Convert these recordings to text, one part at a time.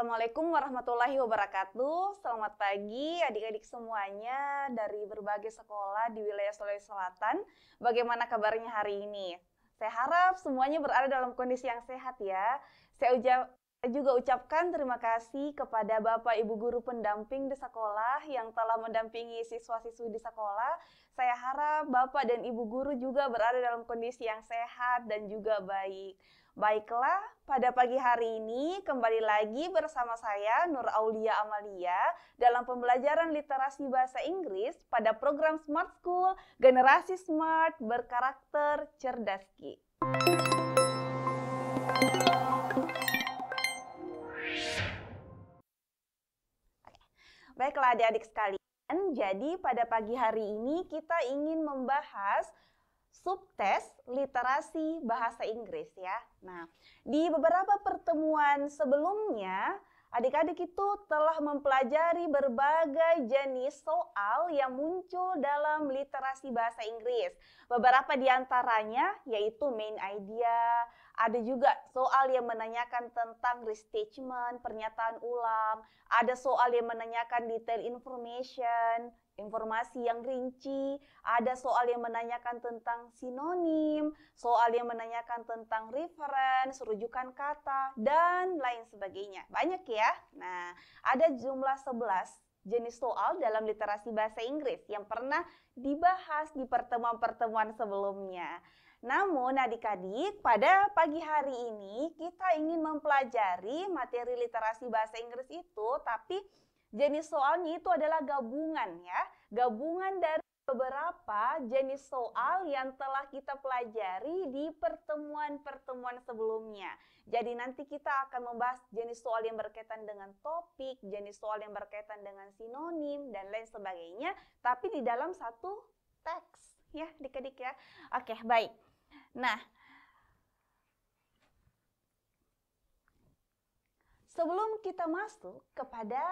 Assalamualaikum warahmatullahi wabarakatuh. Selamat pagi adik-adik semuanya dari berbagai sekolah di wilayah Sulawesi Selatan. Bagaimana kabarnya hari ini? Saya harap semuanya berada dalam kondisi yang sehat ya. Saya juga ucapkan terima kasih kepada Bapak Ibu Guru pendamping di sekolah yang telah mendampingi siswa-siswi di sekolah. Saya harap Bapak dan Ibu Guru juga berada dalam kondisi yang sehat dan juga baik. Baiklah, pada pagi hari ini kembali lagi bersama saya Nur Aulia Amalia dalam pembelajaran literasi bahasa Inggris pada program Smart School Generasi Smart Berkarakter Cerdas Ki. Baiklah adik-adik sekalian, jadi pada pagi hari ini kita ingin membahas subtes literasi bahasa Inggris ya. Nah, di beberapa pertemuan sebelumnya, adik-adik itu telah mempelajari berbagai jenis soal yang muncul dalam literasi bahasa Inggris. Beberapa di antaranya yaitu main idea, ada juga soal yang menanyakan tentang restatement, pernyataan ulang, ada soal yang menanyakan detail information, informasi yang rinci, ada soal yang menanyakan tentang sinonim, soal yang menanyakan tentang reference, rujukan kata, dan lain sebagainya. Banyak ya. Nah, ada jumlah 11 jenis soal dalam literasi bahasa Inggris yang pernah dibahas di pertemuan-pertemuan sebelumnya. Namun adik-adik, pada pagi hari ini kita ingin mempelajari materi literasi bahasa Inggris itu, tapi jenis soalnya itu adalah gabungan ya. Gabungan dari beberapa jenis soal yang telah kita pelajari di pertemuan-pertemuan sebelumnya. Jadi nanti kita akan membahas jenis soal yang berkaitan dengan topik, jenis soal yang berkaitan dengan sinonim, dan lain sebagainya. Tapi di dalam satu teks ya adik-adik ya. Oke, baik. Nah, sebelum kita masuk kepada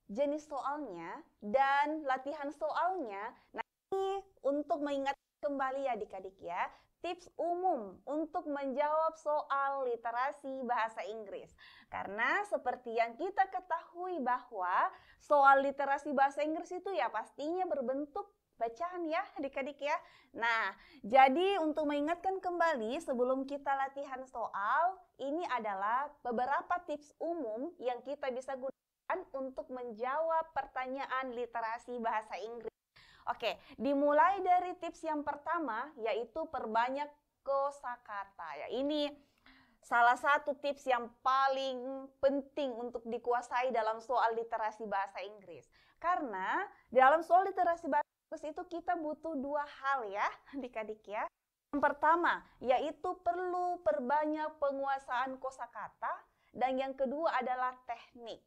jenis soalnya dan latihan soalnya, nah ini untuk mengingat kembali adik-adik ya, tips umum untuk menjawab soal literasi bahasa Inggris. Karena seperti yang kita ketahui bahwa soal literasi bahasa Inggris itu ya pastinya berbentuk bacaan ya adik-adik ya. Nah, jadi untuk mengingatkan kembali sebelum kita latihan soal, ini adalah beberapa tips umum yang kita bisa gunakan untuk menjawab pertanyaan literasi bahasa Inggris. Oke, dimulai dari tips yang pertama yaitu perbanyak kosakata ya. Ini salah satu tips yang paling penting untuk dikuasai dalam soal literasi bahasa Inggris. Karena dalam soal literasi bahasa Inggris itu kita butuh dua hal ya adik-adik ya. Yang pertama yaitu perlu perbanyak penguasaan kosakata, dan yang kedua adalah teknik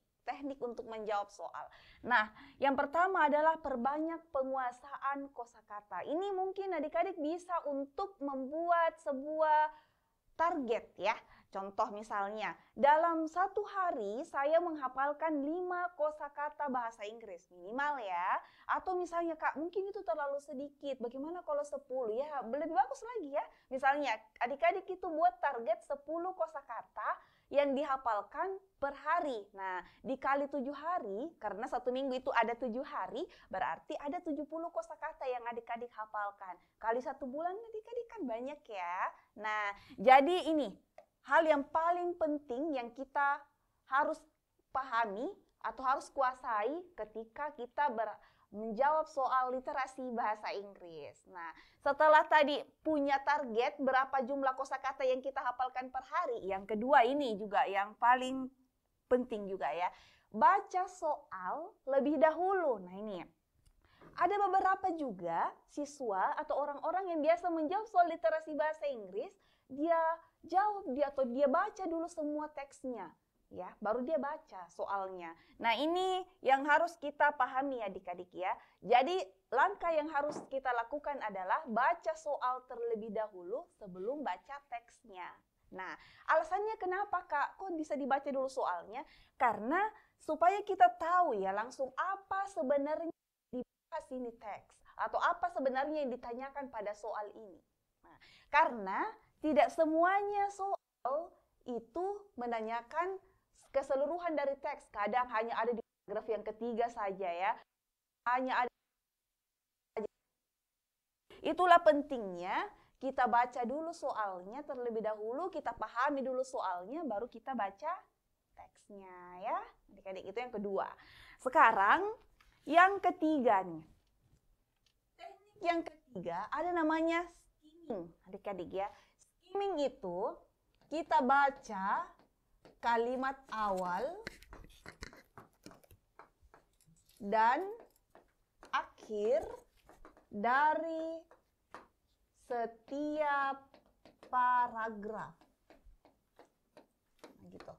untuk menjawab soal. Nah, yang pertama adalah perbanyak penguasaan kosakata. Ini mungkin adik-adik bisa untuk membuat sebuah target ya. Contoh misalnya, dalam satu hari saya menghafalkan 5 kosakata bahasa Inggris minimal ya. Atau misalnya Kak, mungkin itu terlalu sedikit. Bagaimana kalau 10 ya? Lebih bagus lagi ya. Misalnya adik-adik itu buat target 10 kosakata yang dihafalkan per hari. Nah, dikali 7 hari, karena satu minggu itu ada 7 hari, berarti ada 70 kosakata yang adik-adik hafalkan. Kali 1 bulan adik-adik kan banyak ya. Nah, jadi ini hal yang paling penting yang kita harus pahami atau harus kuasai ketika kita menjawab soal literasi bahasa Inggris. Nah, setelah tadi punya target berapa jumlah kosakata yang kita hafalkan per hari, yang kedua ini juga yang paling penting juga ya. Baca soal lebih dahulu. Nah, ini ada beberapa juga siswa atau orang-orang yang biasa menjawab soal literasi bahasa Inggris, dia baca dulu semua teksnya. Ya, baru dia baca soalnya. Nah, ini yang harus kita pahami adik-adik ya. Jadi, langkah yang harus kita lakukan adalah baca soal terlebih dahulu sebelum baca teksnya. Nah, alasannya kenapa Kak? Kok bisa dibaca dulu soalnya? Karena supaya kita tahu ya langsung apa sebenarnya dibahas ini teks. Atau apa sebenarnya yang ditanyakan pada soal ini. Nah, karena tidak semuanya soal itu menanyakan keseluruhan dari teks. Kadang hanya ada di paragraf yang ketiga saja ya. Hanya ada. Itulah pentingnya kita baca dulu soalnya terlebih dahulu, kita pahami dulu soalnya, baru kita baca teksnya ya. Adik-adik, itu yang kedua. Sekarang yang ketiga nih. Teknik yang ketiga ada namanya skimming, adik-adik ya. Skimming itu kita baca kalimat awal dan akhir dari setiap paragraf. Nah, gitu.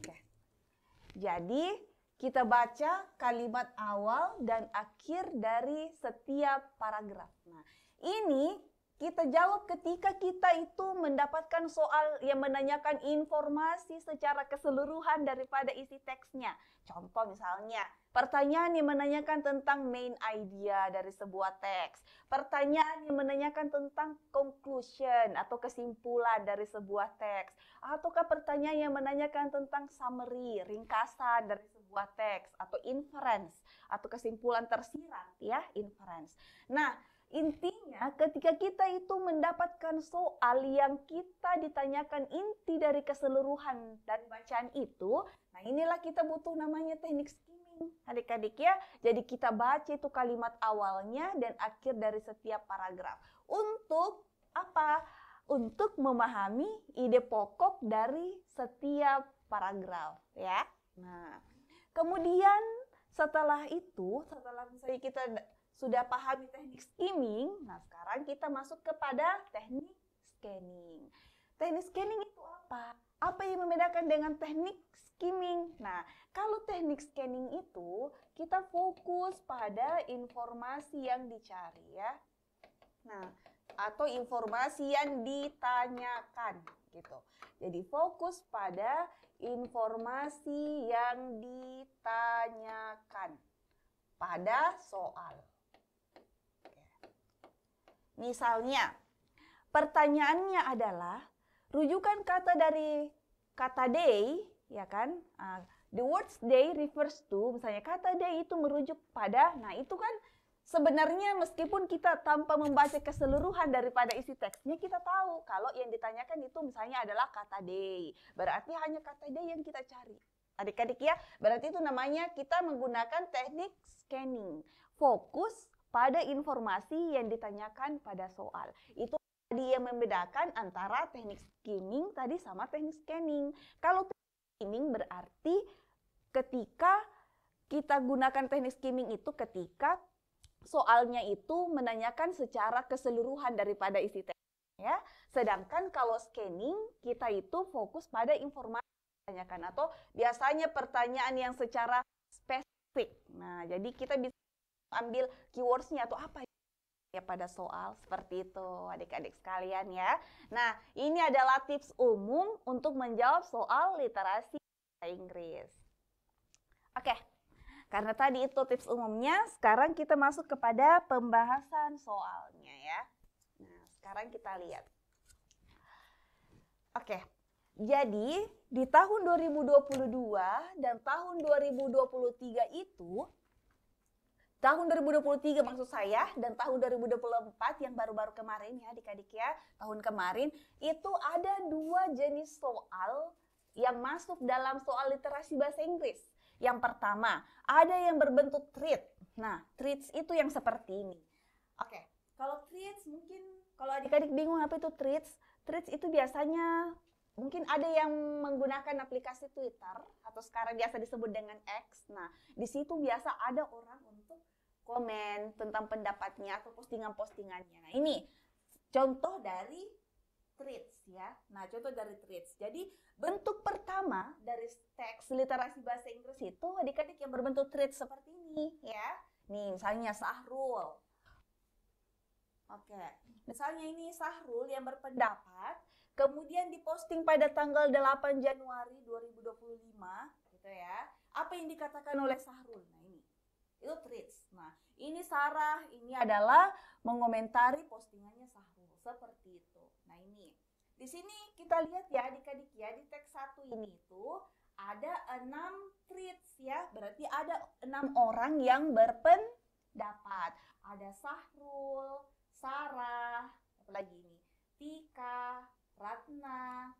Oke. Jadi, kita baca kalimat awal dan akhir dari setiap paragraf. Nah, ini kita jawab ketika kita itu mendapatkan soal yang menanyakan informasi secara keseluruhan daripada isi teksnya. Contoh misalnya, pertanyaan yang menanyakan tentang main idea dari sebuah teks. Pertanyaan yang menanyakan tentang conclusion atau kesimpulan dari sebuah teks. Ataukah pertanyaan yang menanyakan tentang summary, ringkasan dari sebuah teks. Atau inference, atau kesimpulan tersirat, ya, inference. Nah, intinya ketika kita itu mendapatkan soal yang kita ditanyakan inti dari keseluruhan dari bacaan itu, nah inilah kita butuh namanya teknik skimming, adik-adik ya. Jadi kita baca itu kalimat awalnya dan akhir dari setiap paragraf. Untuk apa? Untuk memahami ide pokok dari setiap paragraf ya. Nah, kemudian setelah itu, setelah misalnya kita sudah pahami teknik skimming, nah sekarang kita masuk kepada teknik scanning. Teknik scanning itu apa? Apa yang membedakan dengan teknik skimming? Nah, kalau teknik scanning itu kita fokus pada informasi yang dicari ya. Nah, atau informasi yang ditanyakan gitu. Jadi fokus pada informasi yang ditanyakan pada soal. Misalnya, pertanyaannya adalah rujukan kata dari kata day, ya kan? The words day refers to, misalnya kata day itu merujuk pada, nah itu kan sebenarnya meskipun kita tanpa membaca keseluruhan daripada isi teksnya, kita tahu kalau yang ditanyakan itu misalnya adalah kata day. Berarti hanya kata day yang kita cari. Adik-adik ya, berarti itu namanya kita menggunakan teknik scanning. Fokus pada informasi yang ditanyakan pada soal. Itu tadi yang membedakan antara teknik skimming tadi sama teknik scanning. Kalau teknik skimming berarti ketika kita gunakan teknik skimming itu ketika soalnya itu menanyakan secara keseluruhan daripada isi teksnya ya. Sedangkan kalau scanning kita itu fokus pada informasi yang ditanyakan atau biasanya pertanyaan yang secara spesifik. Nah, jadi kita bisa ambil keywords-nya atau apa ya pada soal seperti itu adik-adik sekalian ya. Nah, ini adalah tips umum untuk menjawab soal literasi bahasa Inggris. Oke, karena tadi itu tips umumnya, sekarang kita masuk kepada pembahasan soalnya ya. Nah, sekarang kita lihat. Oke, jadi di tahun 2022 dan tahun 2023 itu, tahun 2023 maksud saya dan tahun 2024 yang baru-baru kemarin ya adik-adik ya, tahun kemarin itu ada 2 jenis soal yang masuk dalam soal literasi bahasa Inggris. Yang pertama, ada yang berbentuk treat. Nah, treats itu yang seperti ini. Oke, kalau treats mungkin kalau adik-adik bingung apa itu treats, treats itu biasanya mungkin ada yang menggunakan aplikasi Twitter atau sekarang biasa disebut dengan X. Nah, di situ biasa ada orang untuk komen tentang pendapatnya atau postingan-postingannya. Nah, ini contoh dari tweets ya. Nah, contoh dari tweets. Jadi, bentuk pertama dari teks literasi bahasa Inggris itu adik-adik yang berbentuk tweet seperti ini ya. Nih, misalnya Sahrul. Oke, misalnya ini Sahrul yang berpendapat kemudian diposting pada tanggal 8 Januari 2025 gitu ya. Apa yang dikatakan oleh Sahrul? Nah, ini. Itu tweets. Nah, ini Sarah, ini adalah mengomentari postingannya Sahrul seperti itu. Nah, ini. Di sini kita lihat ya adik-adik ya, di teks 1 ini itu Ada 6 treats ya, berarti ada 6 orang yang berpendapat. Ada Sahrul, Sarah, apa lagi ini? Tika, Ratna,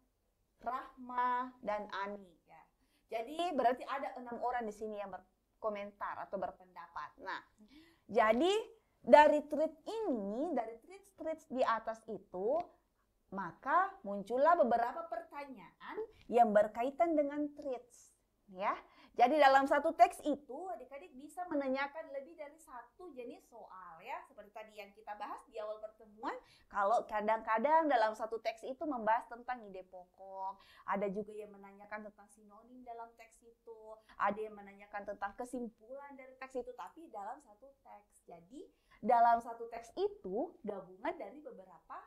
Rahma, dan Ani ya. Jadi berarti ada 6 orang di sini yang berkomentar atau berpendapat. Nah, jadi dari treat ini, dari treats di atas itu, maka muncullah beberapa pertanyaan yang berkaitan dengan treats, ya. Jadi dalam satu teks itu adik-adik bisa menanyakan lebih dari satu jenis soal, ya. Seperti tadi yang kita bahas di awal pertemuan, kalau kadang-kadang dalam satu teks itu membahas tentang ide pokok, ada juga yang menanyakan tentang sinonim dalam teks itu, ada yang menanyakan tentang kesimpulan dari teks itu, tapi dalam satu teks. Jadi dalam satu teks itu gabungan dari beberapa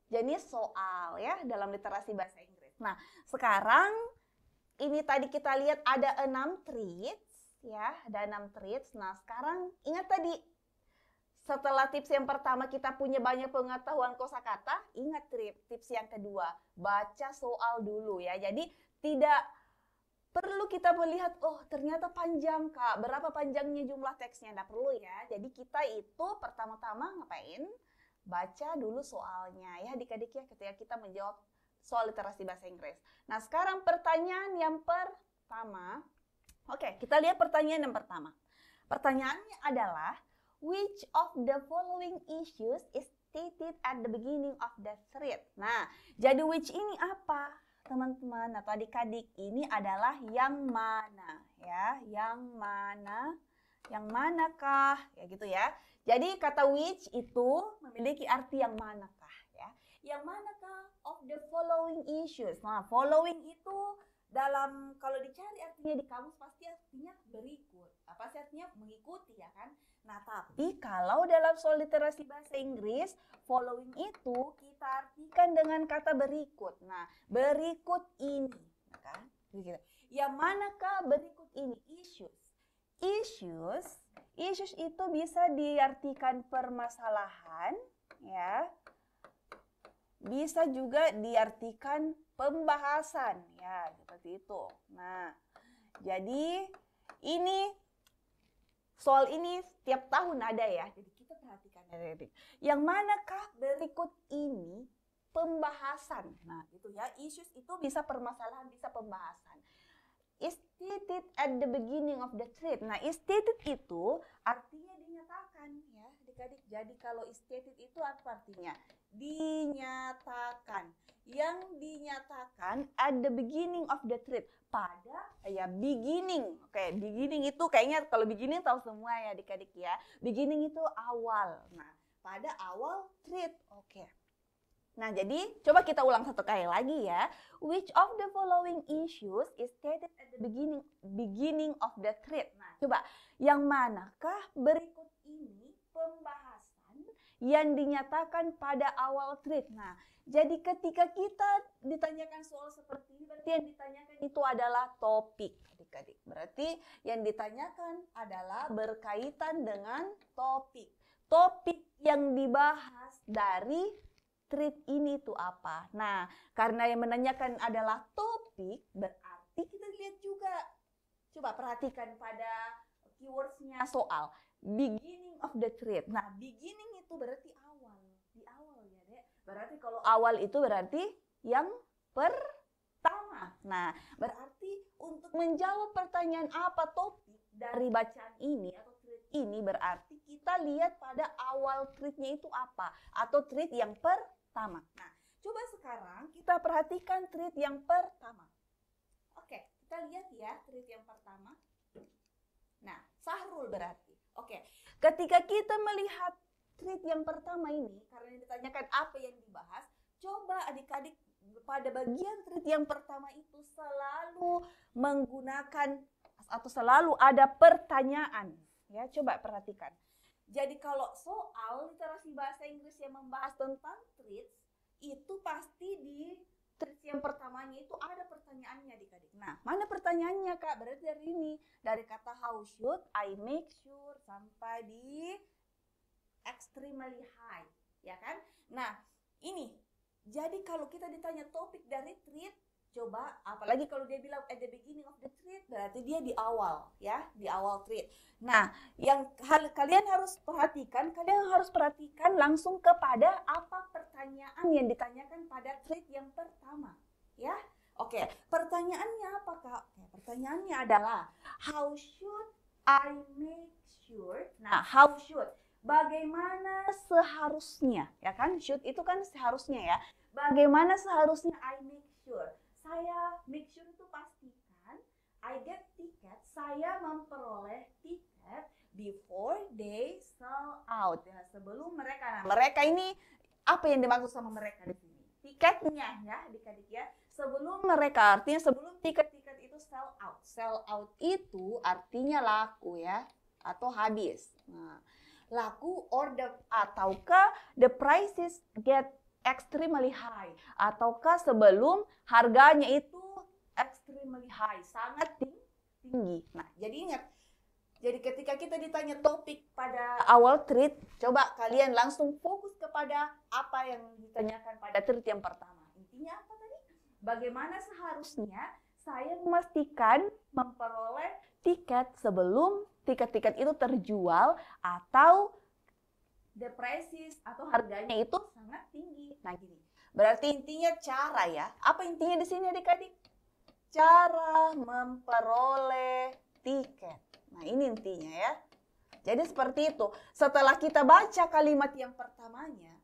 jenis soal ya dalam literasi bahasa Inggris. Nah, sekarang ini tadi kita lihat ada 6 treats ya, ada 6 treats. Nah, sekarang ingat tadi setelah tips yang pertama kita punya banyak pengetahuan kosakata, ingat tips yang kedua, baca soal dulu ya. Jadi tidak perlu kita melihat, oh ternyata panjang Kak, berapa panjangnya jumlah teksnya, nggak perlu ya. Jadi kita itu pertama-tama ngapain? Baca dulu soalnya ya adik-adik ya ketika kita menjawab soal literasi bahasa Inggris. Nah sekarang pertanyaan yang pertama, oke kita lihat pertanyaan yang pertama. Pertanyaannya adalah, which of the following issues is stated at the beginning of the thread? Nah jadi which ini apa? Teman-teman atau adik-adik, ini adalah yang mana ya, yang mana, yang manakah ya gitu ya. Jadi kata which itu memiliki arti yang manakah ya, yang manakah of the following issues. Nah following itu dalam kalau dicari artinya di kamus pasti artinya berikut, apa sih artinya mengikuti ya kan. Nah tapi kalau dalam soal literasi bahasa Inggris following itu kita artikan dengan kata berikut. Nah berikut ini kan begitu. Yang manakah berikut ini? Issues itu bisa diartikan permasalahan ya, bisa juga diartikan pembahasan ya seperti itu. Nah jadi ini soal ini setiap tahun ada ya, jadi kita perhatikan adik-adik. Yang manakah berikut ini pembahasan? Nah itu ya, issues itu bisa permasalahan, bisa pembahasan. Is stated at the beginning of the thread. Nah is stated itu artinya dinyatakan ya adik-adik. Jadi kalau is stated itu apa artinya? Dinyatakan. Yang dinyatakan at the beginning of the thread, pada ya beginning. Oke, beginning itu kayaknya kalau beginning tahu semua ya adik-adik ya. Beginning itu awal. Nah, pada awal thread. Oke. Nah, jadi coba kita ulang satu kali lagi ya. Which of the following issues is stated at the beginning of the thread? Nah, coba yang manakah berikut ini pembahasan yang dinyatakan pada awal thread? Nah, jadi ketika kita ditanyakan soal seperti ini, berarti yang ditanyakan itu adalah topik, adik-adik. Berarti yang ditanyakan adalah berkaitan dengan topik. Topik yang dibahas dari thread ini tuh apa? Nah, karena yang menanyakan adalah topik, berarti kita lihat juga. Coba perhatikan pada keywordsnya soal. Beginning of the thread. Nah, beginning itu berarti awal. Di awal ya, Dek. Berarti kalau awal itu berarti yang pertama. Nah, berarti untuk menjawab pertanyaan apa topik dari bacaan ini atau thread ini, berarti kita lihat pada awal threadnya itu apa. Atau thread yang pertama. Nah, coba sekarang kita perhatikan thread yang pertama. Oke, kita lihat ya thread yang pertama. Nah, Sahrul berarti. Oke, ketika kita melihat thread yang pertama ini, karena ditanyakan apa yang dibahas, coba adik-adik pada bagian thread yang pertama itu selalu menggunakan atau selalu ada pertanyaan. Ya, coba perhatikan. Jadi kalau soal literasi bahasa Inggris yang membahas tentang threads, itu pasti di threads yang pertamanya itu ada pertanyaannya adik-adik. Nah, mana pertanyaannya Kak? Berarti dari ini, dari kata how should I make sure sampai di extremely high, ya kan? Nah, ini. Jadi kalau kita ditanya topik dari thread, Coba, apalagi kalau dia bilang at the beginning of the treat, berarti dia di awal, ya, di awal treat. Nah, yang kalian harus perhatikan langsung kepada apa pertanyaan yang ditanyakan pada treat yang pertama, ya. Oke, pertanyaannya apa, Kak? Oke, pertanyaannya adalah how should I make sure? Nah, how should, bagaimana seharusnya, ya kan? Should itu kan seharusnya ya. Bagaimana seharusnya I make sure? Saya make sure itu pastikan I get ticket, saya memperoleh tiket before they sell out. Ya, sebelum mereka. Nah, mereka ini apa yang dimaksud sama mereka di sini? Tiketnya ya, adik-adik ya. Sebelum mereka, artinya sebelum tiket-tiket itu sell out. Sell out itu artinya laku ya, atau habis. Nah, laku ataukah the prices get extremely high, ataukah sebelum harganya itu extremely high, sangat tinggi. Nah, jadi ingat, jadi ketika kita ditanya topik pada awal treat, coba kalian langsung fokus kepada apa yang ditanyakan pada treat yang pertama. Intinya apa tadi? Bagaimana seharusnya saya memastikan memperoleh tiket sebelum tiket-tiket itu terjual atau the prices atau harganya itu sangat tinggi. Nah, gini. Berarti intinya cara ya. Apa intinya di sini adik-adik? Cara memperoleh tiket. Nah, ini intinya ya. Jadi seperti itu. Setelah kita baca kalimat yang pertamanya,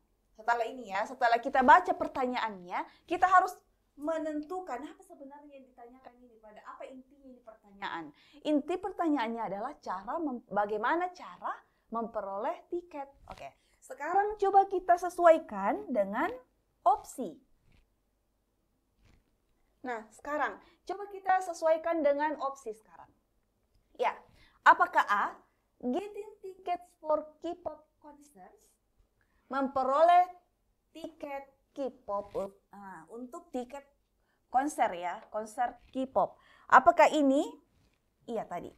setelah kita baca pertanyaannya, kita harus menentukan apa sebenarnya yang ditanyakan ini, pada apa intinya ini pertanyaan. Inti pertanyaannya adalah bagaimana cara memperoleh tiket. Oke, sekarang coba kita sesuaikan dengan opsi. Nah, sekarang coba kita sesuaikan dengan opsi sekarang. Ya, apakah A, getting tickets for K-pop concerts, memperoleh tiket K-pop untuk tiket konser ya, konser K-pop. Apakah ini? Iya tadi.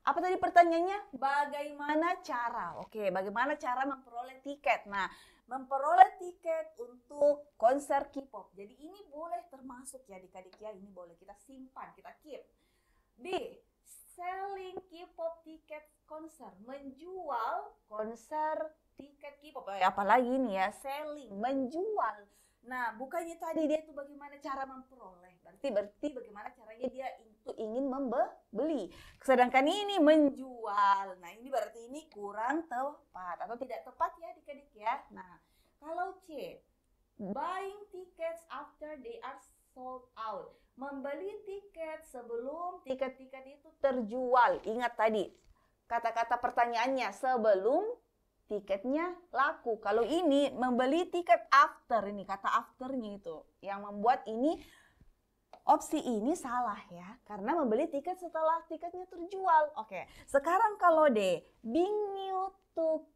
Apa tadi pertanyaannya? Bagaimana cara? Oke, bagaimana cara memperoleh tiket? Nah, memperoleh tiket untuk konser K-pop. Jadi ini boleh termasuk ya adik-adik ya, ini boleh kita simpan, kita keep. B, selling K-pop tiket konser, menjual konser tiket K-pop. Apalagi ini ya, selling, menjual. Nah, bukannya tadi dia itu bagaimana cara memperoleh. Berarti bagaimana caranya dia itu ingin membeli. Sedangkan ini menjual. Nah, ini berarti ini kurang tepat atau tidak tepat ya adik-adik ya. Nah, kalau C, buying tickets after they are sold out. Membeli tiket sebelum tiket-tiket itu terjual. Ingat tadi, kata-kata pertanyaannya sebelum tiketnya laku. Kalau ini membeli tiket after, ini kata afternya itu yang membuat ini opsi ini salah ya, karena membeli tiket setelah tiketnya terjual. Oke, sekarang kalau D, being new to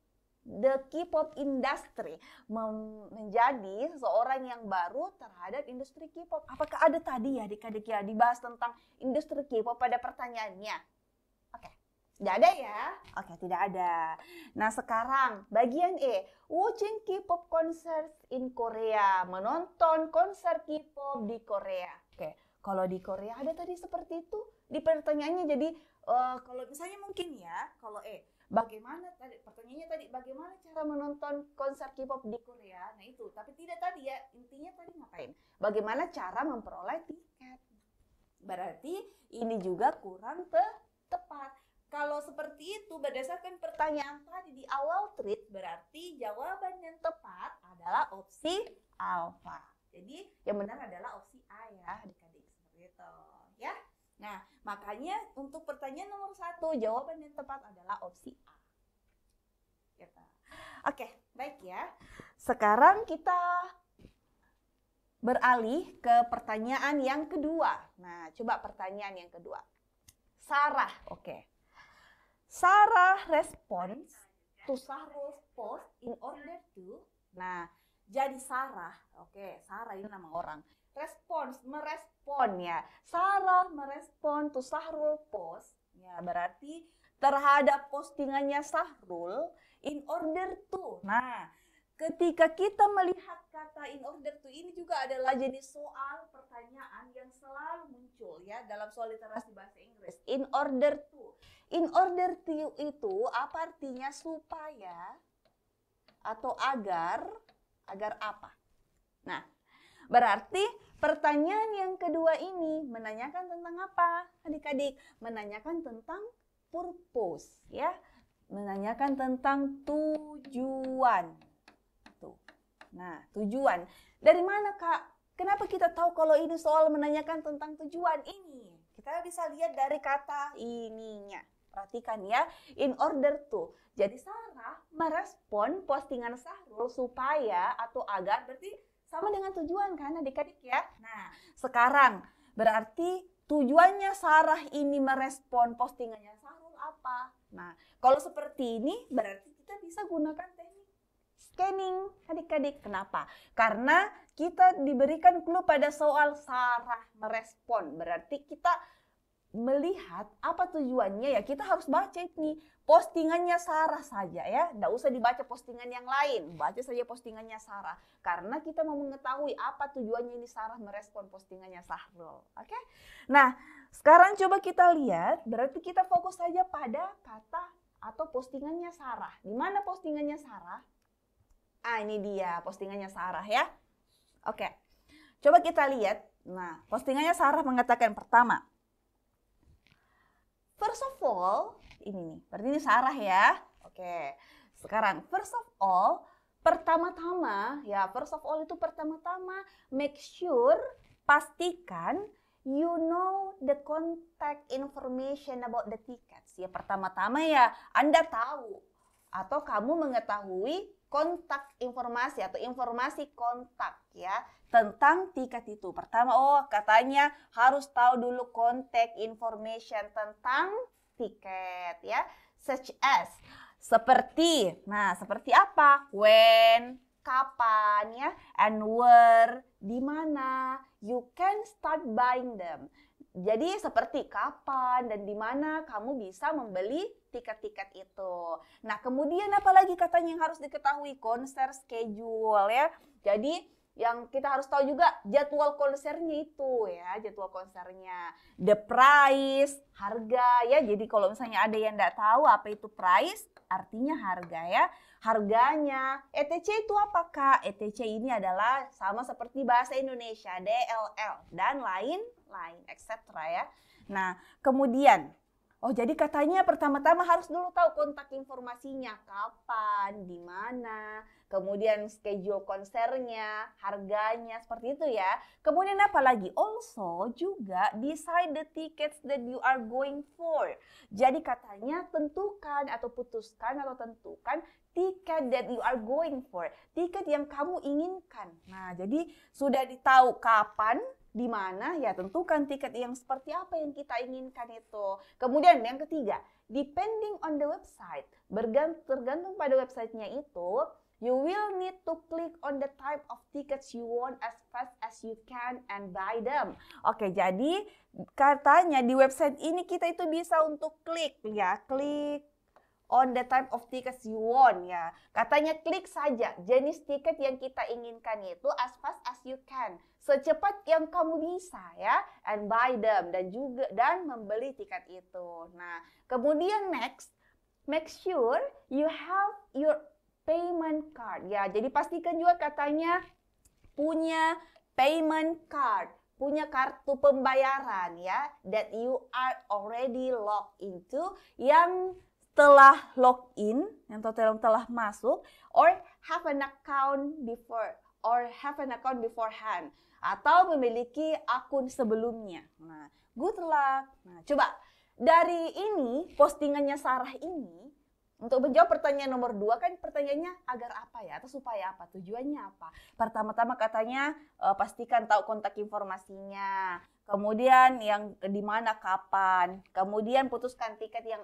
the K-pop industry, menjadi seorang yang baru terhadap industri K-pop. Apakah ada tadi ya adik-adik ya dibahas tentang industri K-pop pada pertanyaannya? Oke. Tidak ada ya? Oke, tidak ada. Nah, sekarang bagian E. Watching K-pop concerts in Korea. Menonton konser K-pop di Korea. Oke, kalau di Korea ada tadi seperti itu. Di pertanyaannya jadi, kalau misalnya mungkin ya, kalau E. Bagaimana tadi, pertanyaannya tadi, bagaimana cara menonton konser K-pop di Korea? Nah itu, tapi tidak tadi ya. Intinya tadi ngapain? Bagaimana cara memperoleh tiket? Berarti ini juga kurang tepat. Kalau seperti itu berdasarkan pertanyaan tadi di awal treat, berarti jawaban yang tepat adalah opsi alfa. Jadi yang benar adalah opsi A ya adik-adik, seperti itu ya. Nah makanya untuk pertanyaan nomor 1 jawaban yang tepat adalah opsi A. Gitu. Oke, baik ya. Sekarang kita beralih ke pertanyaan yang kedua. Nah coba pertanyaan yang kedua. Sarah, oke. Sarah responds to Sahrul's post in order to. Nah, jadi Sarah, oke, Sarah ini nama orang. Merespon ya. Sarah merespon to Sahrul post, ya berarti terhadap postingannya Sahrul in order to. Nah, ketika kita melihat kata in order to ini juga adalah jenis soal pertanyaan yang selalu muncul ya dalam soal literasi bahasa Inggris. In order to. In order to itu apa artinya? Supaya atau agar apa? Nah, berarti pertanyaan yang kedua ini menanyakan tentang apa? Adik-adik, menanyakan tentang purpose ya. Menanyakan tentang tujuan. Nah, tujuan. Dari mana, Kak? Kenapa kita tahu kalau ini soal menanyakan tentang tujuan ini? Kita bisa lihat dari kata ininya. Perhatikan ya, in order to. Jadi Sarah merespon postingan Sahrul supaya atau agar, berarti sama dengan tujuan kan adik-adik ya. Nah, sekarang berarti tujuannya Sarah ini merespon postingannya Sahrul apa? Nah, kalau seperti ini berarti kita bisa gunakan teknik scanning adik-adik. Kenapa? Karena kita diberikan clue pada soal Sarah merespon. Berarti kita melihat apa tujuannya ya, kita harus baca ini postingannya Sarah saja ya. Nggak usah dibaca postingan yang lain, baca saja postingannya Sarah. Karena kita mau mengetahui apa tujuannya ini Sarah merespon postingannya Sahrul. Oke? Nah, sekarang coba kita lihat, berarti kita fokus saja pada kata atau postingannya Sarah. Di mana postingannya Sarah? Ah, ini dia postingannya Sarah ya. Oke, coba kita lihat. Nah, postingannya Sarah mengatakan pertama. First of all, ini nih, berarti ini Sarah ya. Oke, sekarang first of all, pertama-tama, ya first of all itu pertama-tama, make sure, pastikan you know the contact information about the tickets. Ya pertama-tama ya, Anda tahu atau kamu mengetahui kontak informasi atau informasi kontak ya tentang tiket itu. Pertama, katanya harus tahu dulu contact information tentang tiket ya. Such as, seperti, nah seperti apa? When, kapan ya, and where, di mana. You can start buying them. Jadi seperti kapan dan di mana kamu bisa membeli tiket-tiket itu. Nah, kemudian apa lagi katanya yang harus diketahui? Konser schedule ya. Jadi yang kita harus tahu juga jadwal konsernya itu ya, jadwal konsernya. The price, harga ya. Jadi kalau misalnya ada yang enggak tahu apa itu price, artinya harga ya. Harganya, ETC itu apa Kak? ETC ini adalah sama seperti bahasa Indonesia, DLL dan lain-lain, etc. ya. Nah, kemudian, jadi katanya pertama-tama harus dulu tahu kontak informasinya, kapan, di mana, kemudian schedule konsernya, harganya, seperti itu ya. Kemudian apa lagi? Also juga decide the tickets that you are going for. Jadi katanya tentukan atau putuskan atau tentukan tiket that you are going for, tiket yang kamu inginkan. Nah, jadi sudah ditahu kapan, di mana, ya tentukan tiket yang seperti apa yang kita inginkan itu. Kemudian yang ketiga, depending on the website, tergantung pada websitenya itu, you will need to click on the type of tickets you want as fast as you can and buy them. Oke, jadi katanya di website ini kita itu bisa untuk klik ya, klik on the type of tickets you want ya. Katanya klik saja jenis tiket yang kita inginkan itu as fast as you can. Secepat yang kamu bisa ya, and buy them, dan membeli tiket itu. Nah, kemudian next, make sure you have your payment card ya. Jadi pastikan juga katanya punya payment card, punya kartu pembayaran ya, that you are already logged into, yang telah login, yang telah masuk, or have an account beforehand, atau memiliki akun sebelumnya. Nah, good luck. Nah, coba dari ini postingannya Sarah ini untuk menjawab pertanyaan nomor 2 kan pertanyaannya agar apa ya atau supaya apa, tujuannya apa. Pertama-tama katanya pastikan tahu kontak informasinya. Kemudian yang di mana, kapan. Kemudian putuskan tiket yang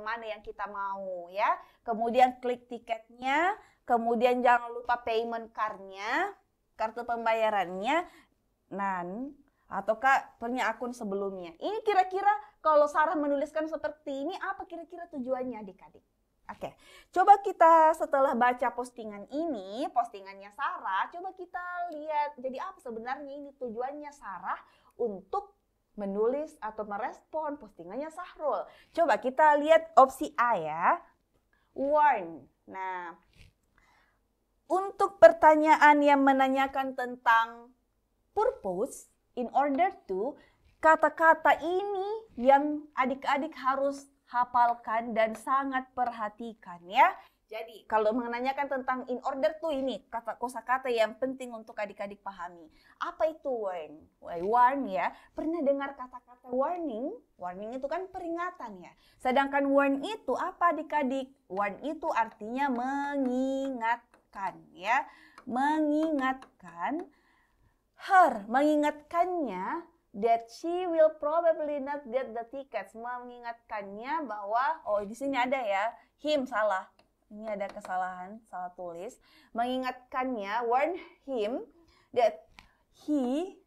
mana yang kita mau ya. Kemudian klik tiketnya. Kemudian jangan lupa payment card-nya, kartu pembayarannya. Ataukah punya akun sebelumnya. Ini kira-kira kalau Sarah menuliskan seperti ini, apa kira-kira tujuannya adik-adik? Oke, coba kita setelah baca postingan ini, postingannya Sarah, coba kita lihat jadi apa sebenarnya ini tujuannya Sarah untuk menulis atau merespon postingannya Sahrul. Coba kita lihat opsi A ya, warn. Nah, untuk pertanyaan yang menanyakan tentang purpose, in order to, kata-kata ini yang adik-adik harus hafalkan dan sangat perhatikan ya. Jadi kalau menanyakan tentang in order to ini kosakata yang penting untuk adik-adik pahami. Apa itu warn? Warn ya. Pernah dengar kata-kata warning? Warning itu kan peringatan ya. Sedangkan warn itu apa adik-adik? Warn itu artinya mengingatkan ya. Mengingatkan. Her, mengingatkannya that she will probably not get the tickets. Mengingatkannya bahwa, oh di sini ada ya, him salah. Ini ada kesalahan, salah tulis. Mengingatkannya, warn him that he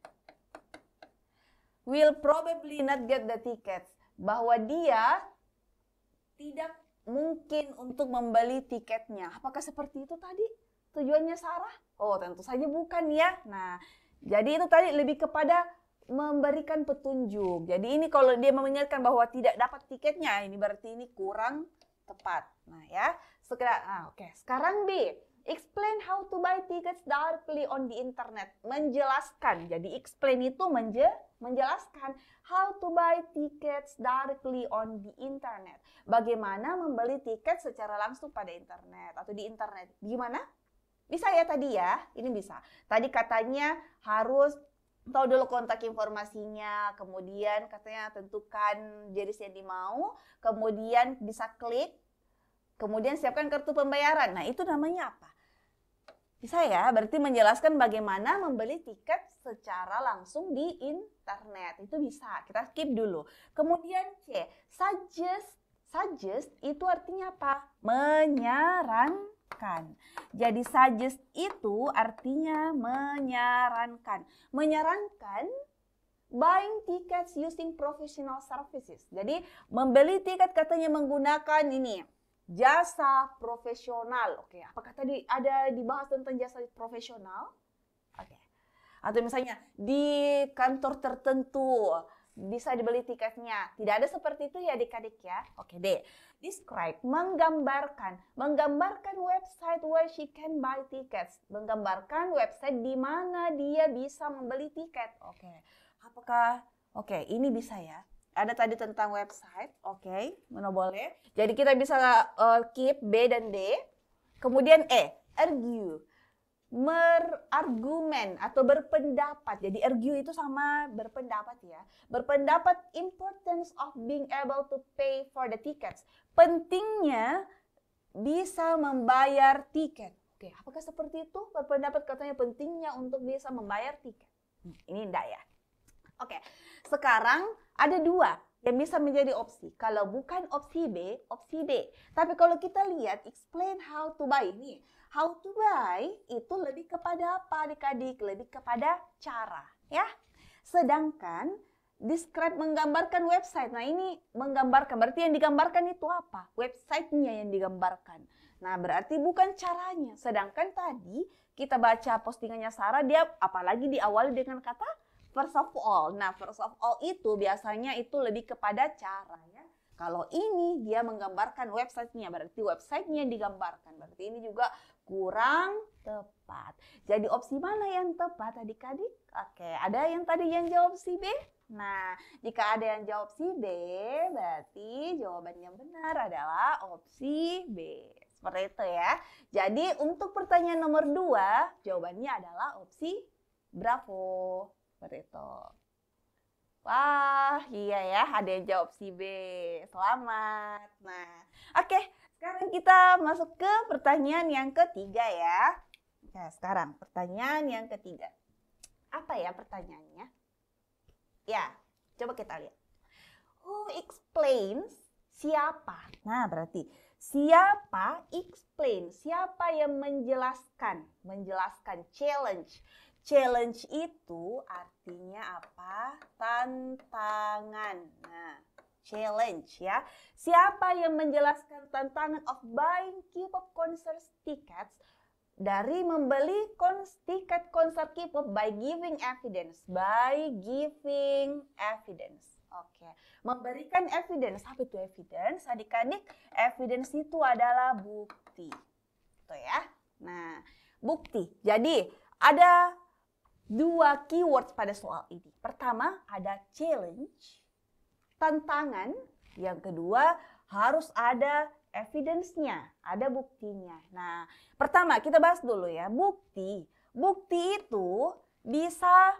will probably not get the tickets. Bahwa dia tidak mungkin untuk membeli tiketnya. Apakah seperti itu tadi tujuannya Sarah? Oh tentu saja bukan ya. Nah, jadi itu tadi lebih kepada memberikan petunjuk. Jadi ini kalau dia mengingatkan bahwa tidak dapat tiketnya, ini berarti ini kurang tepat. Nah ya, sekarang B. Explain how to buy tickets directly on the internet. Menjelaskan. Jadi explain itu menjelaskan how to buy tickets directly on the internet. Bagaimana membeli tiket secara langsung pada internet atau di internet. Gimana? Bisa ya tadi ya? Ini bisa. Tadi katanya harus tahu dulu kontak informasinya, kemudian katanya tentukan jenis yang dimau, kemudian bisa klik, kemudian siapkan kartu pembayaran. Nah, itu namanya apa? Bisa ya, berarti menjelaskan bagaimana membeli tiket secara langsung di internet. Itu bisa, kita skip dulu. Kemudian C, suggest itu artinya apa? Menyarankan. Jadi suggest itu artinya menyarankan. Menyarankan buying tickets using professional services. Jadi membeli tiket katanya menggunakan ini jasa profesional. Oke, apakah tadi ada dibahas tentang jasa profesional? Oke. Atau misalnya di kantor tertentu bisa dibeli tiketnya. Tidak ada seperti itu ya adik-adik ya. Oke deh. Describe, menggambarkan. Menggambarkan website where she can buy tickets. Menggambarkan website di mana dia bisa membeli tiket. Oke. Apakah, oke ini bisa ya. Ada tadi tentang website. Oke, mana boleh. Jadi kita bisa keep B dan D. Kemudian E, argue. Berargumen atau berpendapat. Jadi argue itu sama berpendapat ya. Berpendapat importance of being able to pay for the tickets. Pentingnya bisa membayar tiket. Oke, apakah seperti itu? Berpendapat katanya pentingnya untuk bisa membayar tiket. Ini enggak ya. Oke, sekarang ada dua yang bisa menjadi opsi. Kalau bukan opsi B, opsi D. Tapi kalau kita lihat explain how to buy ini. How to buy itu lebih kepada apa adik-adik? Lebih kepada cara ya. Sedangkan describe menggambarkan website. Nah ini menggambarkan, berarti yang digambarkan itu apa? Websitenya yang digambarkan. Nah berarti bukan caranya. Sedangkan tadi kita baca postingannya Sarah, dia apalagi diawali dengan kata first of all. Nah, first of all itu biasanya itu lebih kepada caranya. Kalau ini dia menggambarkan websitenya, berarti websitenya digambarkan. Berarti ini juga kurang tepat. Jadi opsi mana yang tepat adik-adik? Oke, ada yang tadi yang jawab si B? Nah, jika ada yang jawab si B, berarti jawaban yang benar adalah opsi B. Seperti itu ya. Jadi untuk pertanyaan nomor 2, jawabannya adalah opsi bravo. Seperti itu. Wah, iya ya, ada yang jawab si B. Selamat. Nah, oke. Sekarang kita masuk ke pertanyaan yang ketiga ya. Oke, sekarang pertanyaan yang ketiga. Apa ya pertanyaannya? Ya, coba kita lihat. Who explains? Siapa? Nah, berarti siapa explain? Siapa yang menjelaskan? Menjelaskan, challenge. Challenge itu artinya apa? Tantangan. Nah, challenge ya. Siapa yang menjelaskan tantangan of buying K-pop concert tickets dari membeli tiket konser K-pop by giving evidence. By giving evidence. Oke, memberikan evidence. Apa itu evidence? Adik-adik, evidence itu adalah bukti. Tuh ya. Nah, bukti. Jadi, ada dua keywords pada soal ini. Pertama, ada challenge, tantangan. Yang kedua, harus ada evidence-nya, ada buktinya. Nah, pertama kita bahas dulu ya, bukti. Bukti itu bisa,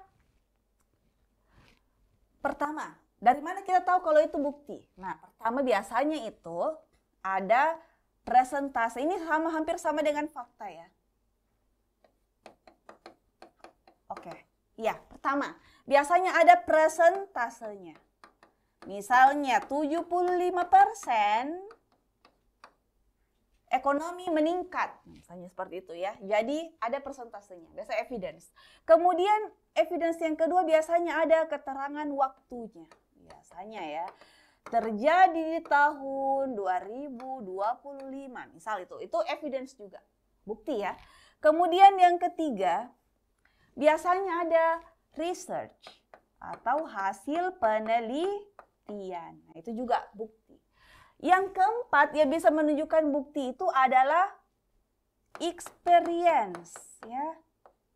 pertama, dari mana kita tahu kalau itu bukti? Nah, pertama biasanya itu ada presentase. Ini hampir sama dengan fakta ya. Oke, ya pertama, biasanya ada presentasenya. Misalnya 75% ekonomi meningkat, misalnya seperti itu ya. Jadi ada persentasenya, biasa evidence. Kemudian evidence yang kedua biasanya ada keterangan waktunya. Biasanya ya, terjadi di tahun 2025, misal itu evidence juga, bukti ya. Kemudian yang ketiga, biasanya ada research atau hasil penelitian. Nah, itu juga bukti. Yang keempat yang bisa menunjukkan bukti itu adalah experience ya.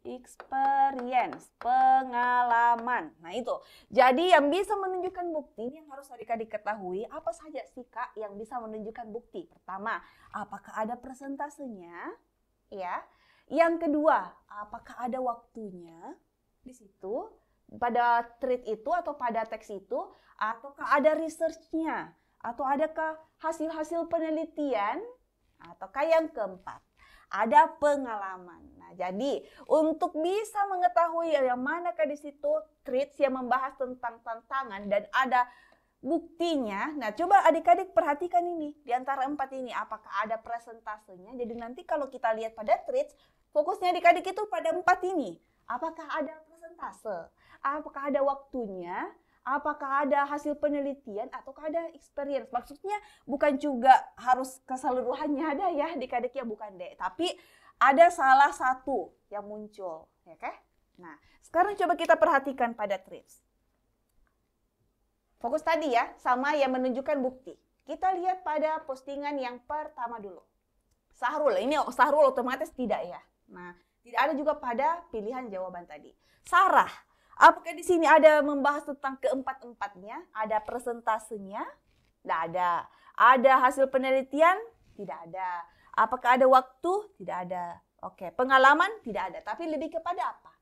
Experience, pengalaman. Nah, itu. Jadi yang bisa menunjukkan bukti yang harus adik-adik ketahui, apa saja sih Kak yang bisa menunjukkan bukti? Pertama, apakah ada presentasenya? Ya. Yang kedua, apakah ada waktunya di situ? Pada tweet itu atau pada teks itu, ataukah ada research-nya? Atau adakah hasil-hasil penelitian? Ataukah yang keempat, ada pengalaman. Nah, jadi untuk bisa mengetahui yang manakah di situ tweets yang membahas tentang tantangan dan ada buktinya. Nah, coba adik-adik perhatikan ini. Di antara empat ini, apakah ada presentasenya? Jadi nanti kalau kita lihat pada tweets, fokusnya adik-adik itu pada empat ini. Apakah ada presentase? Apakah ada waktunya? Apakah ada hasil penelitian ataukah ada experience? Maksudnya bukan juga harus keseluruhannya ada ya adik-adik ya, bukan deh. Tapi ada salah satu yang muncul. Ya kan? Nah, sekarang coba kita perhatikan pada tweets. Fokus tadi ya, sama yang menunjukkan bukti. Kita lihat pada postingan yang pertama dulu. Sahrul, ini Sahrul otomatis tidak ya. Nah, tidak ada juga pada pilihan jawaban tadi. Sarah, apakah di sini ada membahas tentang keempat-empatnya? Ada presentasenya? Tidak ada. Ada hasil penelitian? Tidak ada. Apakah ada waktu? Tidak ada. Oke, pengalaman? Tidak ada. Tapi lebih kepada apa?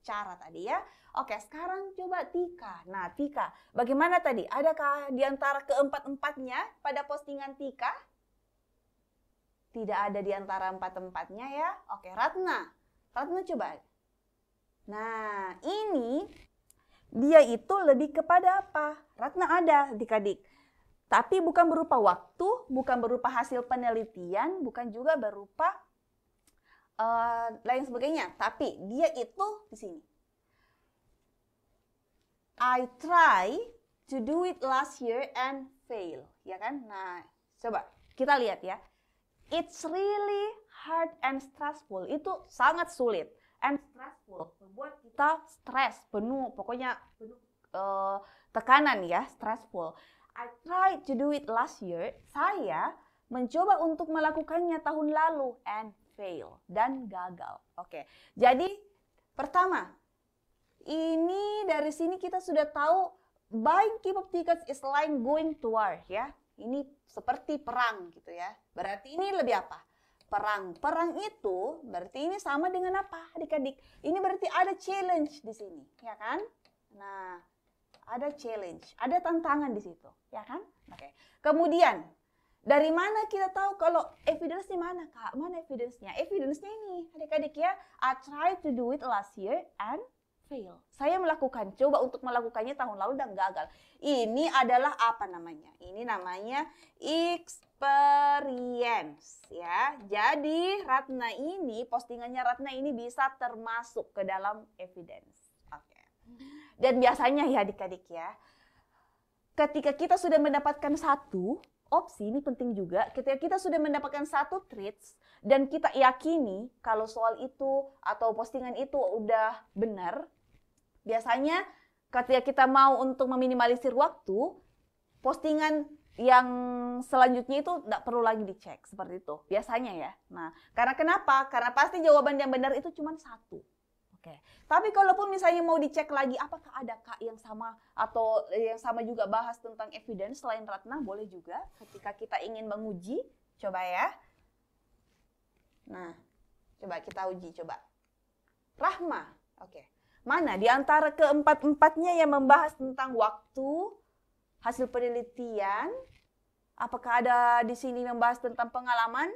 Cara tadi ya. Oke, sekarang coba Tika. Nah, Tika, bagaimana tadi? Adakah di antara keempat-empatnya pada postingan Tika? Tidak ada di antara empat-empatnya ya. Oke, Ratna. Ratna coba. Nah, ini dia itu lebih kepada apa? Ratna ada adik-adik. Tapi bukan berupa waktu, bukan berupa hasil penelitian, bukan juga berupa lain sebagainya. Tapi dia itu di sini. I try to do it last year and fail. Ya kan? Nah, coba kita lihat ya. It's really hard and stressful. Itu sangat sulit. And stressful, membuat kita stres, penuh, pokoknya penuh tekanan ya, stressful. I tried to do it last year. Saya mencoba untuk melakukannya tahun lalu and fail, dan gagal. Oke, jadi pertama, ini dari sini kita sudah tahu buying K-pop tickets is like going to war ya. Ini seperti perang gitu ya. Berarti ini lebih apa? Perang. Perang itu berarti ini sama dengan apa adik-adik? Ini berarti ada challenge di sini, ya kan? Nah, ada challenge, ada tantangan di situ, ya kan? Oke. Kemudian, dari mana kita tahu kalau evidence di mana, Kak? Mana evidence-nya? Evidence-nya ini, adik-adik ya. I tried to do it last year and fail. Saya melakukan, coba untuk melakukannya tahun lalu dan gagal. Ini adalah apa namanya? Ini namanya experience ya. Jadi Ratna ini, postingannya Ratna ini bisa termasuk ke dalam evidence. Oke. Dan biasanya ya adik-adik ya, ketika kita sudah mendapatkan satu opsi, ini penting juga, ketika kita sudah mendapatkan satu traits, dan kita yakini kalau soal itu atau postingan itu udah benar, biasanya ketika kita mau untuk meminimalisir waktu, postingan yang selanjutnya itu tidak perlu lagi dicek, seperti itu, biasanya ya. Nah, karena kenapa? Karena pasti jawaban yang benar itu cuma satu. Oke. Tapi kalaupun misalnya mau dicek lagi, apakah ada Kak yang sama atau yang sama juga bahas tentang evidence selain Ratna, boleh juga ketika kita ingin menguji, coba ya. Nah, coba kita uji, coba. Rahma, oke. Mana di antara keempat-empatnya yang membahas tentang waktu, hasil penelitian, apakah ada di sini membahas tentang pengalaman?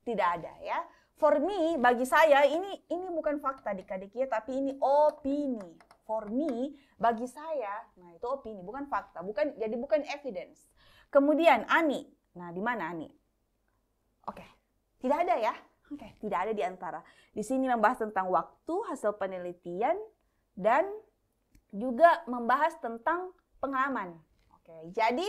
Tidak ada ya. For me, bagi saya ini bukan fakta adik-adik ya, tapi ini opini. For me, bagi saya, nah itu opini, bukan fakta, jadi bukan evidence. Kemudian Ani, nah di mana Ani? Oke, tidak ada ya. Oke, tidak ada di antara. Di sini membahas tentang waktu, hasil penelitian, dan juga membahas tentang pengalaman. Oke, jadi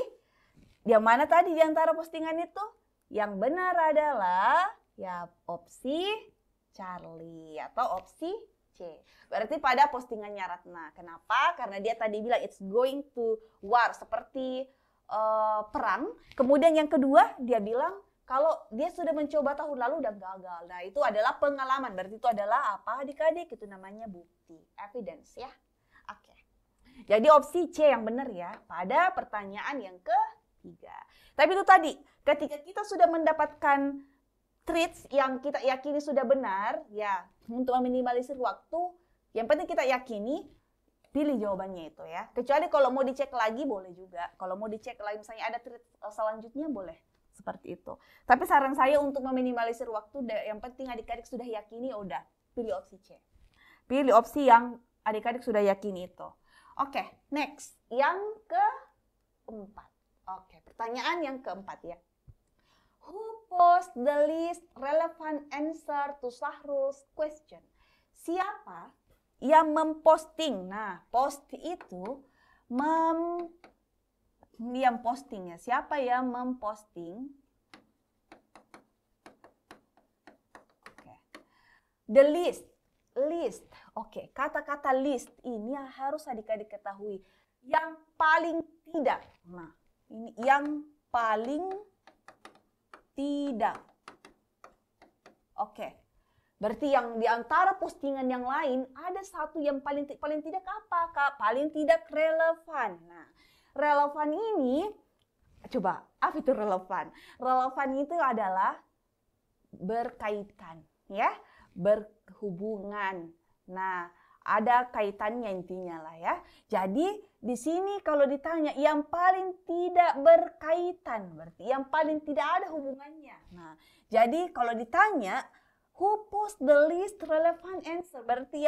yang mana tadi di antara postingan itu? Yang benar adalah ya opsi Charlie atau opsi C. Berarti pada postingannya Ratna. Kenapa? Karena dia tadi bilang it's going to war, seperti perang. Kemudian yang kedua dia bilang kalau dia sudah mencoba tahun lalu dan gagal. Nah itu adalah pengalaman. Berarti itu adalah apa adik-adik? Itu namanya bukti, evidence ya. Oke. Jadi opsi C yang benar ya pada pertanyaan yang ketiga. Tapi itu tadi, ketika kita sudah mendapatkan traits yang kita yakini sudah benar, ya untuk meminimalisir waktu, yang penting kita yakini, pilih jawabannya itu ya. Kecuali kalau mau dicek lagi boleh juga. Kalau mau dicek lagi misalnya ada traits selanjutnya boleh seperti itu. Tapi saran saya untuk meminimalisir waktu, yang penting adik-adik sudah yakini, udah pilih opsi C. Pilih opsi yang adik-adik sudah yakini itu. Oke, next yang keempat. Oke, pertanyaan yang keempat ya. Who post the least relevant answer to Sahrul's question? Siapa yang memposting? Nah, post itu yang posting ya. Siapa yang memposting? Oke. The list. Oke, kata-kata list ini harus adik-adik ketahui. Yang paling tidak. Nah, ini yang paling tidak. Oke. Berarti yang di antara postingan yang lain ada satu yang paling tidak apa, Kak? Paling tidak relevan. Nah, relevan ini coba, apa itu relevan? Relevan itu adalah berkaitan, ya, berhubungan. Nah, ada kaitannya intinya lah ya. Jadi di sini kalau ditanya yang paling tidak berkaitan, berarti yang paling tidak ada hubungannya. Nah, jadi kalau ditanya who post the least relevant answer, berarti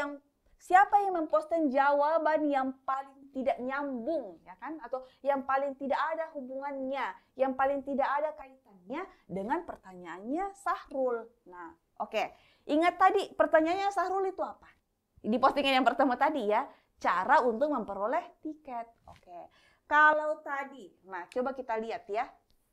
siapa yang memposting jawaban yang paling tidak nyambung, ya kan? Atau yang paling tidak ada hubungannya, yang paling tidak ada kaitannya dengan pertanyaannya Sahrul. Nah, oke. Ingat tadi pertanyaannya Sahrul itu apa? Di postingan yang pertama tadi ya, cara untuk memperoleh tiket. Oke. Kalau tadi, nah coba kita lihat ya.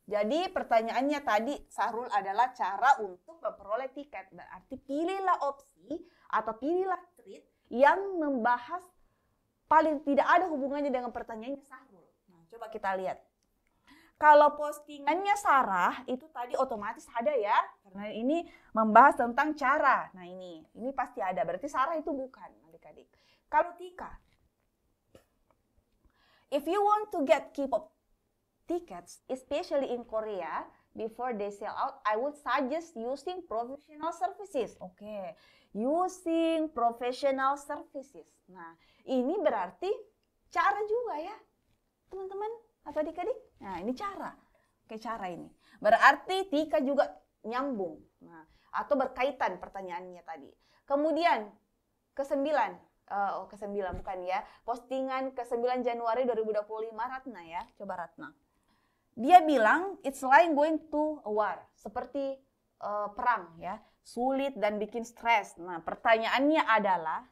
Jadi pertanyaannya tadi Sahrul adalah cara untuk memperoleh tiket. Berarti pilihlah opsi atau pilihlah tweet yang membahas paling tidak ada hubungannya dengan pertanyaannya Sahrul. Nah, coba kita lihat. Kalau postingannya Sarah itu tadi otomatis ada ya, karena ini membahas tentang cara. Nah ini pasti ada, berarti Sarah itu bukan adik-adik. Kalau Tika, if you want to get K-pop tickets, especially in Korea, before they sell out, I would suggest using professional services. Oke, using professional services. Nah ini berarti cara juga ya, teman-teman atau adik-adik. Nah, ini cara. Oke, cara ini. Berarti Tika juga nyambung. Nah, atau berkaitan pertanyaannya tadi. Kemudian, ke-9 bukan ya. Postingan ke-9 Januari 2025 Ratna ya. Coba Ratna. Dia bilang, it's like going to a war. Seperti perang ya. Sulit dan bikin stres. Nah, pertanyaannya adalah,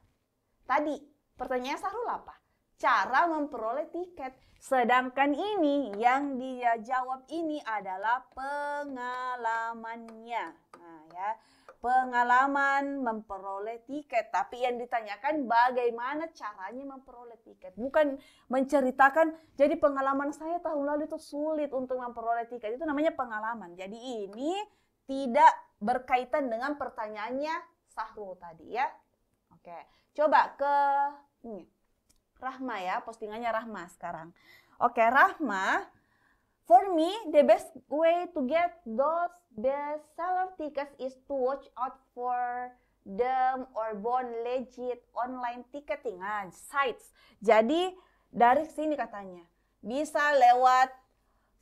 tadi, pertanyaannya Sahrul apa? cara memperoleh tiket. Sedangkan ini yang dia jawab ini adalah pengalamannya. Nah ya, pengalaman memperoleh tiket. Tapi yang ditanyakan bagaimana caranya memperoleh tiket. Bukan menceritakan, jadi pengalaman saya tahun lalu itu sulit untuk memperoleh tiket. Itu namanya pengalaman. Jadi ini tidak berkaitan dengan pertanyaannya Sahrul tadi ya. Oke, coba ke ini. Rahma ya, postingannya Rahma sekarang. Oke, Rahma. For me, the best way to get those bestseller tickets is to watch out for them or bond legit online ticketing sites. Jadi dari sini katanya bisa lewat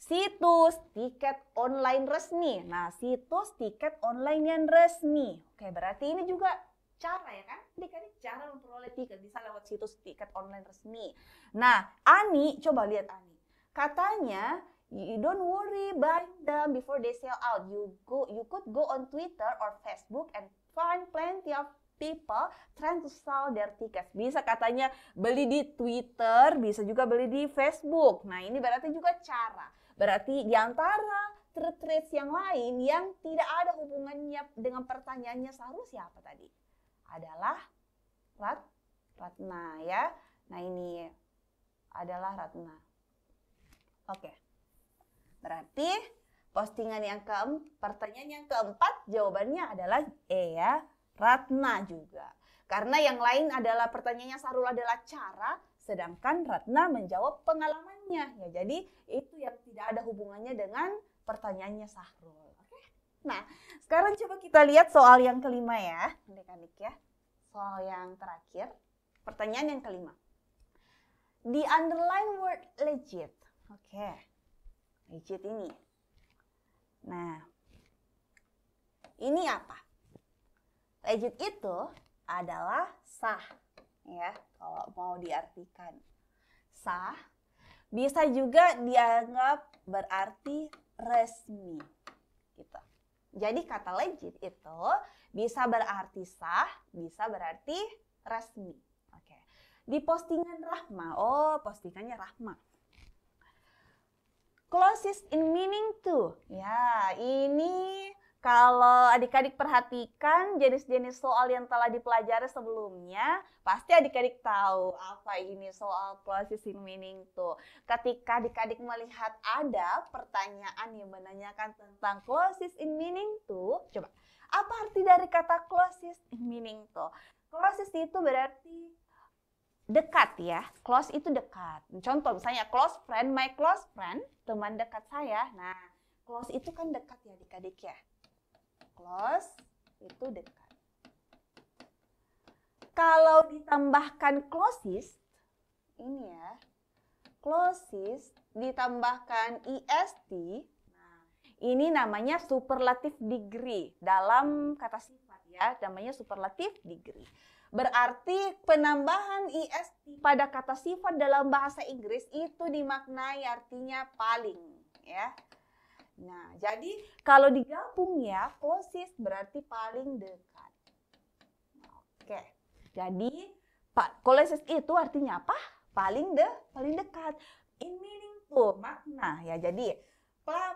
situs tiket online resmi. Nah, situs tiket online yang resmi. Oke, berarti ini juga cara ya kan? Adik-adik cara memperoleh tiket bisa lewat situs tiket online resmi. Nah, Ani, coba lihat Ani. Katanya, you don't worry buying them before they sell out. You could go on Twitter or Facebook and find plenty of people trying to sell their tickets. Bisa katanya beli di Twitter, bisa juga beli di Facebook. Nah, ini berarti juga cara. Berarti di antara threads yang lain yang tidak ada hubungannya dengan pertanyaannya Sahrul siapa tadi? Adalah Ratna ya. Nah, ini adalah Ratna. Oke. Berarti postingan yang pertanyaan yang keempat jawabannya adalah E ya, Ratna juga. Karena yang lain adalah pertanyaannya Sahrul adalah cara, sedangkan Ratna menjawab pengalamannya. Ya, jadi itu yang tidak ada hubungannya dengan pertanyaannya Sahrul. Oke. Nah, sekarang coba kita lihat soal yang kelima ya, adik-adik ya. Soal yang terakhir, pertanyaan yang kelima. The underline word legit. Oke. Legit ini. Nah, ini apa? Legit itu adalah sah, ya. Kalau mau diartikan sah, bisa juga dianggap berarti resmi, gitu. Jadi kata legit itu bisa berarti sah, bisa berarti resmi. Oke. Di postingan Rahma, postingannya Rahma. Closest in meaning to. Ya, ini kalau adik-adik perhatikan jenis-jenis soal yang telah dipelajari sebelumnya, pasti adik-adik tahu apa ini soal closest in meaning to. Ketika adik-adik melihat ada pertanyaan yang menanyakan tentang closest in meaning to, coba, apa arti dari kata closest in meaning to? Closest itu berarti dekat ya, close itu dekat. Contoh misalnya close friend, my close friend, teman dekat saya. Nah, close itu kan dekat ya adik-adik ya. Close itu dekat. Kalau ditambahkan closest, ini ya, closest ditambahkan est, nah, ini namanya superlative degree dalam kata sifat ya, namanya superlative degree. Berarti penambahan est pada kata sifat dalam bahasa Inggris itu dimaknai artinya paling ya. Nah, jadi kalau digabung ya, closest berarti paling dekat. Oke. Jadi, closest itu artinya apa? Paling dekat. In meaning to, makna ya. Jadi,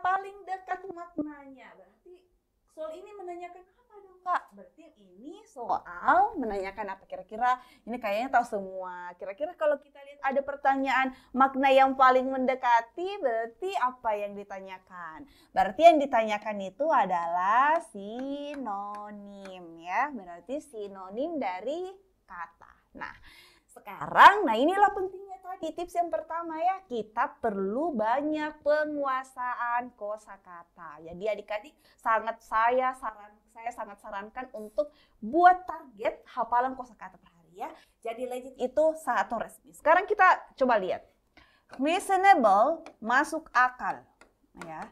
paling dekat maknanya. Berarti soal ini menanyakan apa dong, Kak? Berarti ini soal menanyakan apa kira-kira? Ini kayaknya tahu semua. Kira-kira kalau kita lihat ada pertanyaan makna yang paling mendekati, berarti apa yang ditanyakan? Berarti yang ditanyakan itu adalah sinonim ya. Berarti sinonim dari kata. Nah, sekarang, inilah pentingnya tadi tips yang pertama ya. Kita perlu banyak penguasaan kosakata. Jadi adik-adik saya sangat sarankan untuk buat target hafalan kosakata per hari ya. Jadi legit itu sah atau resmi. Sekarang kita coba lihat. Reasonable masuk akal ya.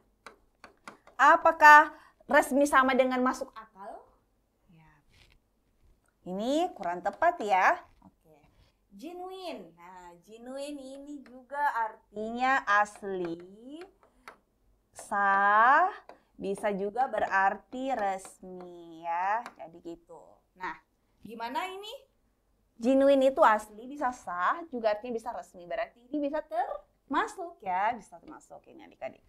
Apakah resmi sama dengan masuk akal? Ya. Ini kurang tepat ya. Genuine. Nah, genuine ini juga artinya asli, sah, bisa juga berarti resmi ya. Jadi gitu. Nah, gimana ini? genuine itu asli, bisa sah, juga artinya bisa resmi. Berarti ini bisa termasuk ya, bisa termasuk ini adik-adik.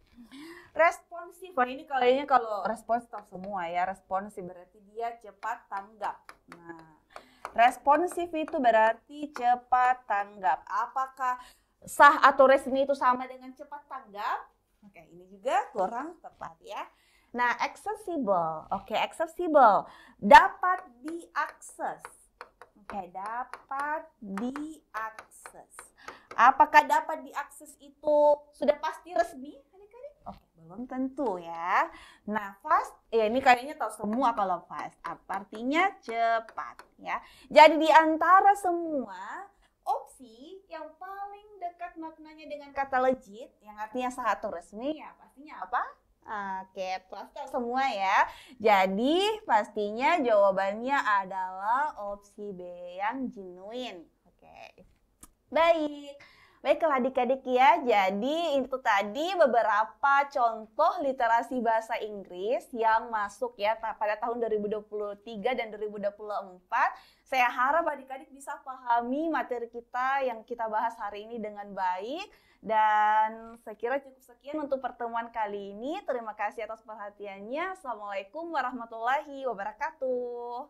Responsif, ini kayaknya kalau responsif tahu semua ya, responsif berarti dia cepat tanggap. Nah, responsif itu berarti cepat tanggap. Apakah sah atau resmi itu sama dengan cepat tanggap? Oke, ini juga kurang tepat ya. Nah, accessible. Oke, accessible. Dapat diakses. Oke, dapat diakses. Apakah dapat diakses itu sudah pasti resmi? Adik-adik? Oke, belum tentu ya. Nah, fast, ya ini kayaknya tahu semua kalau fast. Artinya cepat ya. Jadi di antara semua opsi yang paling dekat maknanya dengan kata legit, yang artinya sah atau resmi, ya pastinya apa? Oke, pasti semua ya. Jadi pastinya jawabannya adalah opsi B yang genuine. Oke. Baik. Baiklah adik-adik ya, jadi itu tadi beberapa contoh literasi bahasa Inggris yang masuk ya pada tahun 2023 dan 2024. Saya harap adik-adik bisa pahami materi kita yang kita bahas hari ini dengan baik. Dan saya kira cukup sekian untuk pertemuan kali ini. Terima kasih atas perhatiannya. Assalamualaikum warahmatullahi wabarakatuh.